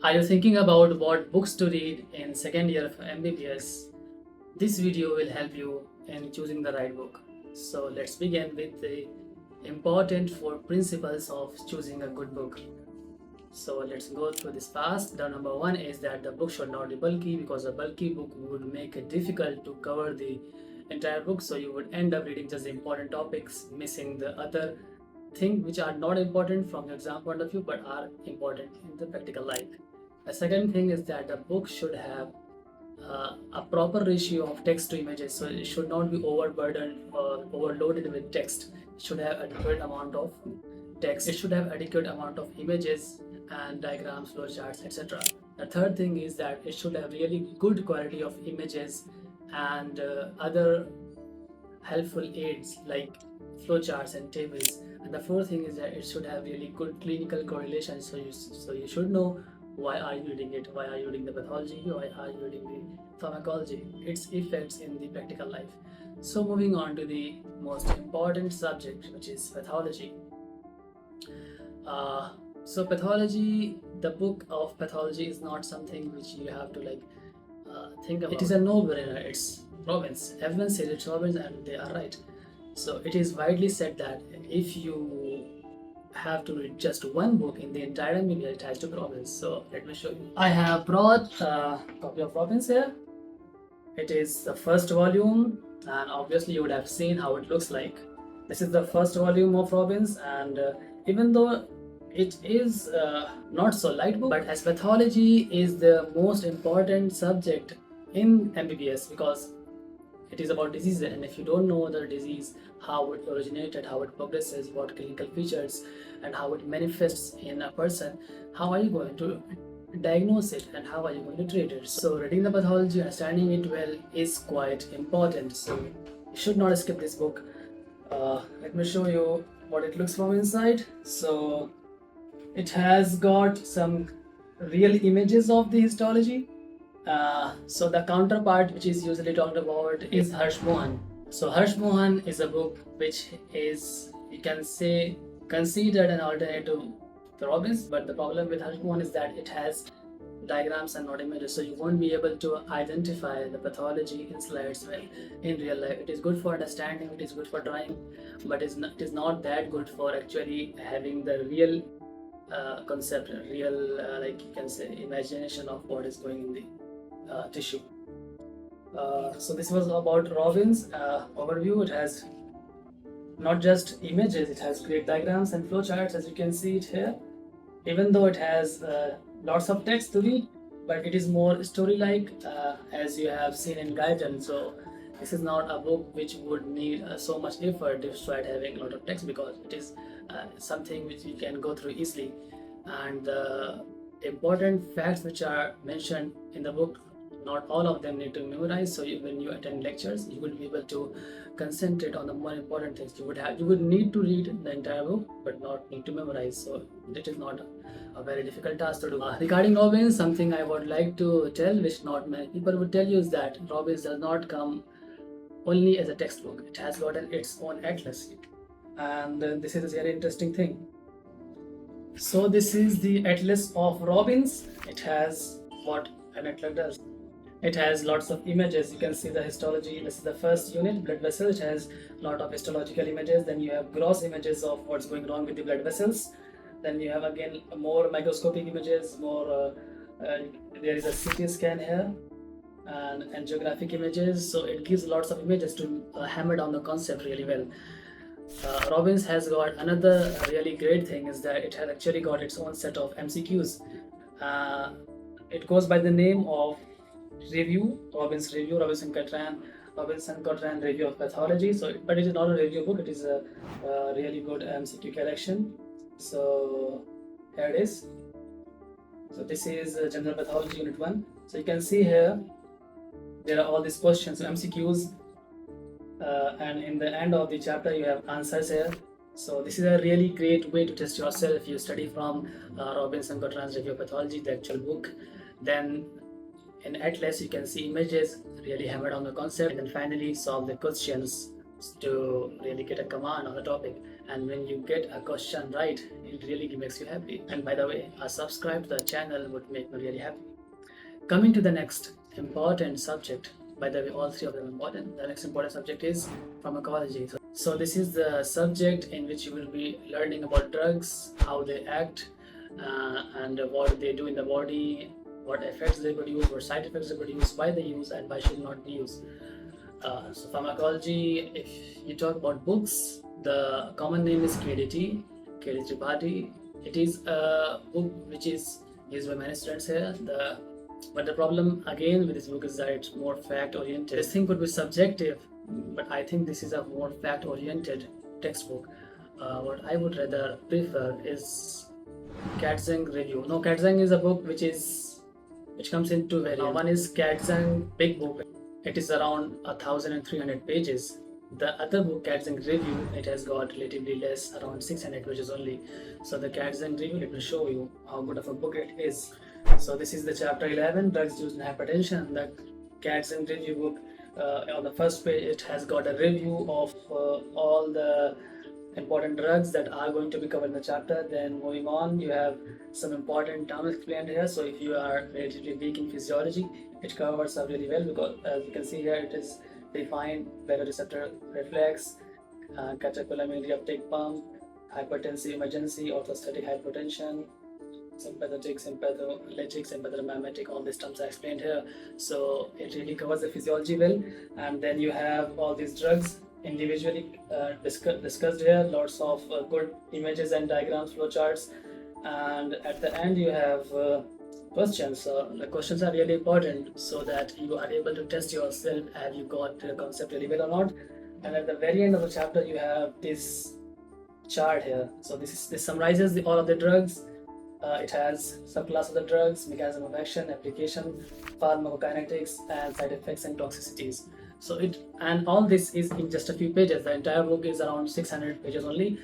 Are you thinking about what books to read in second year of MBBS? This video will help you in choosing the right book. So let's begin with the important 4 principles of choosing a good book. So let's go through this fast. The number 1 is that the book should not be bulky, because a bulky book would make it difficult to cover the entire book. So you would end up reading just the important topics, missing the other things which are not important from your exam point of view but are important in the practical life. The second thing is that the book should have a proper ratio of text to images, so it should not be overburdened or overloaded with text. It should have adequate amount of text. It should have adequate amount of images and diagrams, flowcharts, etc. The third thing is that it should have really good quality of images and other helpful aids like flowcharts and tables. And the fourth thing is that it should have really good clinical correlation, so you should know why are you reading it, why are you reading the pathology, why are you reading the pharmacology, its effects in the practical life. So moving on to the most important subject, which is pathology. So pathology, the book of pathology is not something which you have to think about. It is a no-brainer. It's Robbins. Everyone says it's Robbins, and they are right. So it is widely said that if you have to read just one book in the entire MBBS, it has to be Robbins. So let me show you. I have brought a copy of Robbins here. It is the first volume, and obviously you would have seen how it looks like. This is the first volume of Robbins, and even though it is not so light book, but as pathology is the most important subject in MBBS, because it is about disease, and if you don't know the disease, how it originated, how it progresses, what clinical features, and how it manifests in a person, how are you going to diagnose it and how are you going to treat it? So reading the pathology, understanding it well is quite important. So you should not skip this book. Let me show you what it looks from inside. So it has got some real images of the histology. So the counterpart which is usually talked about is Harsh Mohan. So Harsh Mohan is a book which is, you can say, considered an alternative to Robbins, but the problem with Harsh Mohan is that it has diagrams and not images, so you won't be able to identify the pathology in slides well in real life. It is good for understanding, it is good for drawing, but it is not that good for actually having the real concept, real like you can say imagination of what is going in the tissue. So this was about Robbins overview. It has not just images, it has great diagrams and flowcharts, as you can see it here. Even though it has lots of text to read, but it is more story-like, as you have seen in Guyton. So this is not a book which would need so much effort despite having a lot of text, because it is something which you can go through easily. And the important facts which are mentioned in the book, not all of them need to memorize. So when you attend lectures, you will be able to concentrate on the more important things. You would need to read the entire book, but not need to memorize. So it is not a very difficult task to do. Regarding Robbins, something I would like to tell, which not many people would tell you, is that Robbins does not come only as a textbook. It has gotten its own atlas, and this is a very interesting thing. So this is the atlas of Robbins. It has what an atlas does. It has lots of images. You can see the histology. This is the first unit, blood vessels. It has a lot of histological images. Then you have gross images of what's going wrong with the blood vessels. Then you have again more microscopic images, there is a CT scan here, and angiographic images. So it gives lots of images to hammer down the concept really well. Robbins has got another really great thing, is that it has actually got its own set of MCQs. It goes by the name of Review, Robinson Cotran Review of Pathology. So, but it is not a review book, it is a really good MCQ collection. So here it is. So this is General Pathology Unit 1. So you can see here, there are all these questions, MCQs, and in the end of the chapter you have answers here. So this is a really great way to test yourself. If you study from Robinson Cotran's Review of Pathology, the actual book, then in Atlas you can see images, really hammered on the concept, and then finally solve the questions. to really get a command on the topic, and when you get a question right, it really makes you happy. And by the way, a subscribe to the channel would make me really happy. Coming to the next important subject, by the way, all three of them important. The next important subject is pharmacology. So this is the subject in which you will be learning about drugs, how they act, and what they do in the body, what effects they produce, what side effects they produce, why they use, and why should not be used. So pharmacology, if you talk about books, the common name is KDT, Tripathi. It is a book which is used by many students here. But the problem again with this book is that it's more fact oriented. This thing could be subjective, but I think this is a more fact oriented textbook. What I would rather prefer is Katzung review. No, Katzung is a book which comes in two variants. One is Katzung big book. It is around 1,300 pages. The other book, Katzung review, it has got relatively less, around 600 pages only. So the Katzung review, let me show you how good of a book it is. So this is the chapter 11, drugs used in hypertension. The Katzung review book, on the first page, it has got a review of all the important drugs that are going to be covered in the chapter. Then moving on, you have some important terms explained here. So if you are relatively weak in physiology, it covers up really well, because as you can see here, it is defined baroreceptor reflex, catecholamine reuptake pump, hypertensive emergency, orthostatic hypotension, sympathetic, sympathoglytic, sympathoglytic, all these terms are explained here. So it really covers the physiology well. And then you have all these drugs individually discussed here, lots of good images and diagrams, flowcharts, and at the end you have questions. So the questions are really important so that you are able to test yourself, have you got the concept really well or not. And at the very end of the chapter you have this chart here. So this summarizes all of the drugs. It has subclass of the drugs, mechanism of action, application, pharmacokinetics, and side effects and toxicities. So and all this is in just a few pages. The entire book is around 600 pages only.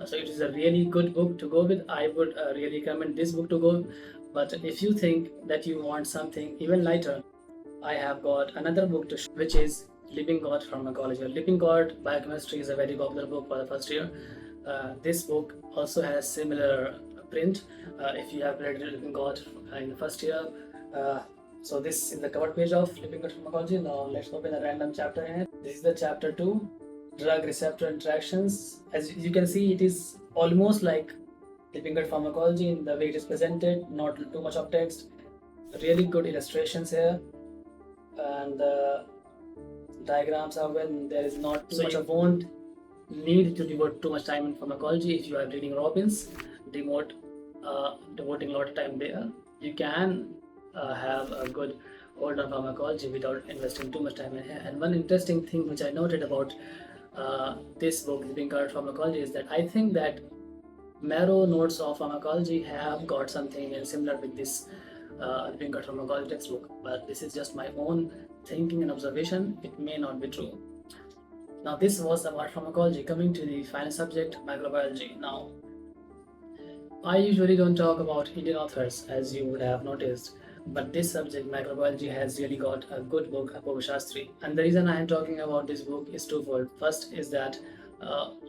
So it is a really good book to go with. I would really recommend this book to go. But if you think that you want something even lighter, I have got another book to show, which is Lippincott Pharmacology. Lippincott Biochemistry is a very popular book for the first year. This book also has similar print. If you have read Lippincott in the first year, so this is the cover page of Lippincott Pharmacology. Now let's open a random chapter in it. This is the chapter 2, drug receptor interactions. As you can see, it is almost like Lippincott Pharmacology in the way it is presented, not too much of text, really good illustrations here, and the diagrams are well. There is not too much. You won't need to devote too much time in pharmacology. If you are reading Robbins, devoting a lot of time there, you can have a good hold on pharmacology without investing too much time in here. And one interesting thing which I noted about this book, Lippincott Pharmacology, is that I think that marrow notes of pharmacology have got something similar with this Lippincott Pharmacology textbook, but this is just my own thinking and observation. It may not be true. Now this was about pharmacology. Coming to the final subject, microbiology. Now I usually don't talk about Indian authors, as you would have noticed, but this subject, microbiology, has really got a good book, Shastry. And the reason I am talking about this book is twofold. First is that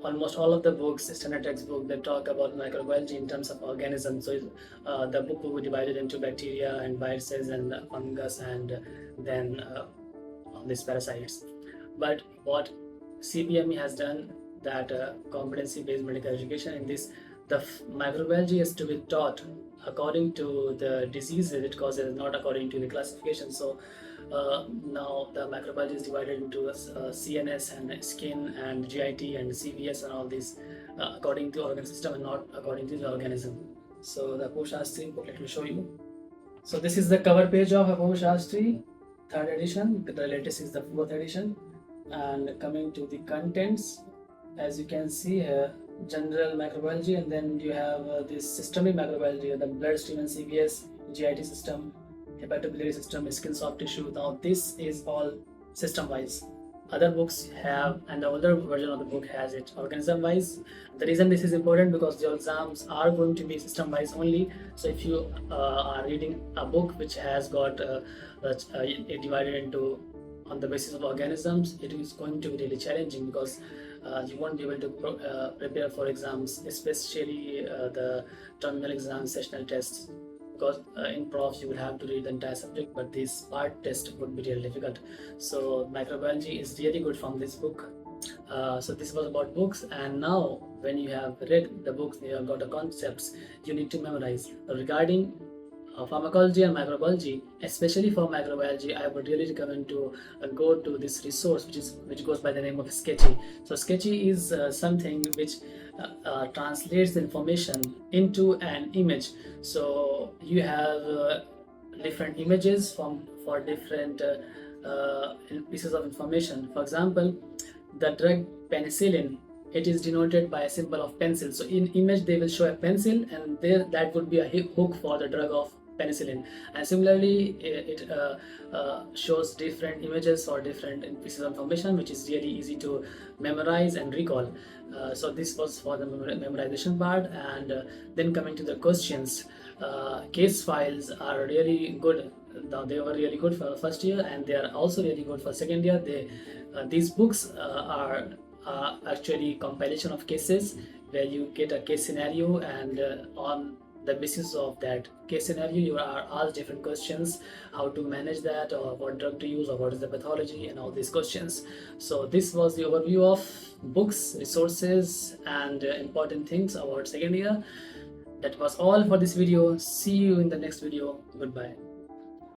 almost all of the books, standard textbook, they talk about microbiology in terms of organisms. So the book will be divided into bacteria and viruses and fungus and then all these parasites. But what CBME has done, that competency-based medical education, in this, the microbiology is to be taught according to the diseases it causes, not according to the classification. So now the microbiology is divided into CNS and skin and GIT and CVS and all these according to organ system and not according to the organism. So the Shastry book, let me show you. So this is the cover page of Shastry, 3rd edition. The latest is the 4th edition. And coming to the contents, as you can see here, general microbiology, and then you have this systemic microbiology, the bloodstream and CVS, GIT system, hepatobiliary system, skin, soft tissue. Now this is all system wise. Other books have, and the older version of the book has it organism wise. The reason this is important, because your exams are going to be system wise only. So if you are reading a book which has got it divided into on the basis of organisms, it is going to be really challenging, because you won't be able to prepare for exams, especially the terminal exam sessional tests, because in prof you will have to read the entire subject, but this part test would be really difficult. So microbiology is really good from this book. So this was about books, and now when you have read the books, you have got the concepts, you need to memorize. Regarding pharmacology and microbiology, especially for microbiology, I would really recommend to go to this resource which goes by the name of Sketchy. So Sketchy is something which translates the information into an image. So you have different images for different pieces of information. For example, the drug penicillin, it is denoted by a symbol of pencil. So in image they will show a pencil, and there that would be a hook for the drug of penicillin. And similarly it shows different images for different pieces of information, which is really easy to memorize and recall. So this was for the memorization part. And then coming to the questions, case files are really good. Now they were really good for first year, and they are also really good for second year. These books are actually compilation of cases, where you get a case scenario, and on the basis of that case scenario you are asked different questions, how to manage that, or what drug to use, or what is the pathology, and all these questions. So this was the overview of books, resources, and important things about second year. That was all for this video. See you in the next video. Goodbye.